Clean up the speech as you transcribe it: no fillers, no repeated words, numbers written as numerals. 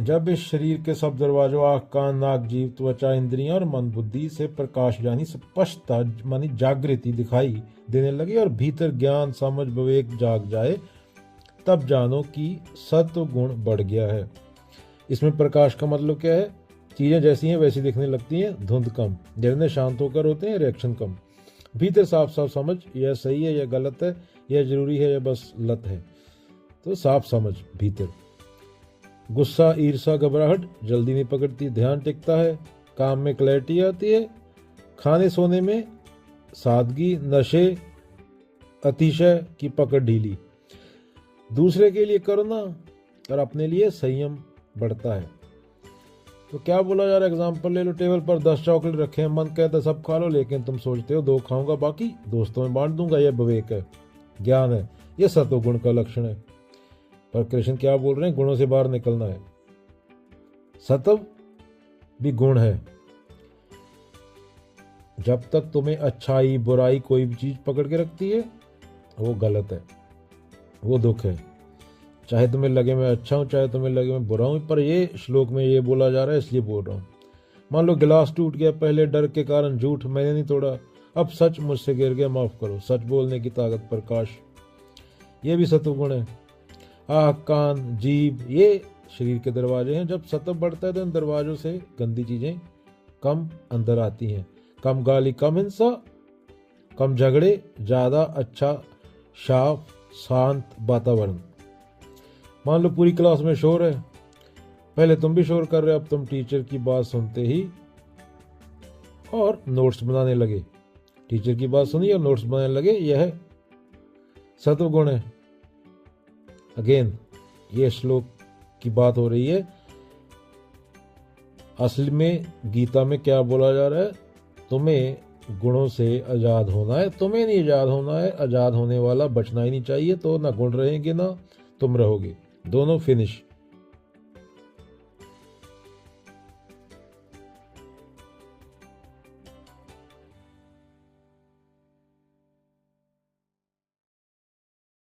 जब इस शरीर के सब दरवाजों आँख कान नाक जीव त्वचा इंद्रियां और मन बुद्धि से प्रकाश यानी स्पष्टता मानी जागृति दिखाई देने लगी और भीतर ज्ञान समझ विवेक जाग जाए, तब जानो कि सत्व गुण बढ़ गया है। इसमें प्रकाश का मतलब क्या है? चीजें जैसी हैं वैसी दिखने लगती हैं, धुंध कम, झरने शांत होकर होते हैं, रिएक्शन कम, भीतर साफ साफ समझ, यह सही है, यह गलत है, यह जरूरी है, यह बस लत है। तो साफ समझ भीतर। गुस्सा ईर्षा घबराहट जल्दी नहीं पकड़ती, ध्यान टिकता है, काम में क्लैरिटी आती है, खाने सोने में सादगी, नशे अतिशय की पकड़ ढीली, दूसरे के लिए करुणा और अपने लिए संयम बढ़ता है। तो क्या बोला जा रहा है? एग्जाम्पल ले लो, टेबल पर 10 चॉकलेट रखे हैं, मन कहता है सब खा लो, लेकिन तुम सोचते हो 2 खाऊंगा, बाकी दोस्तों में बांट दूंगा। यह विवेक है, ज्ञान है, यह सत्व गुण का लक्षण है। पर कृष्ण क्या बोल रहे हैं? गुणों से बाहर निकलना है। सत्व भी गुण है। जब तक तुम्हें अच्छाई बुराई कोई भी चीज पकड़ के रखती है, वो गलत है, वो दुख है। चाहे तुम्हें लगे मैं अच्छा हूं, चाहे तुम्हें लगे मैं बुरा हूं, पर ये श्लोक में ये बोला जा रहा है इसलिए बोल रहा हूं। मान लो गिलास टूट गया, पहले डर के कारण झूठ, मैंने नहीं तोड़ा, अब सच मुझसे गिर गया, माफ करो। सच बोलने की ताकत, प्रकाश, ये भी सत्व गुण है। आँख कान जीभ ये शरीर के दरवाजे हैं। जब सत्व बढ़ता है तो इन दरवाजों से गंदी चीजें कम अंदर आती हैं। कम गाली, कम हिंसा, कम झगड़े, ज्यादा अच्छा साफ शांत वातावरण। मान लो पूरी क्लास में शोर है, पहले तुम भी शोर कर रहे हो, अब तुम टीचर की बात सुनते ही और नोट्स बनाने लगे। टीचर की बात सुनी और नोट्स बनाने लगे, यह सत्व गुण है। अगेन ये श्लोक की बात हो रही है। असल में गीता में क्या बोला जा रहा है? तुम्हें गुणों से आजाद होना है, तुम्हें नहीं आजाद होना है। आजाद होने वाला बचना ही नहीं चाहिए। तो ना गुण रहेंगे ना तुम रहोगे, दोनों फिनिश।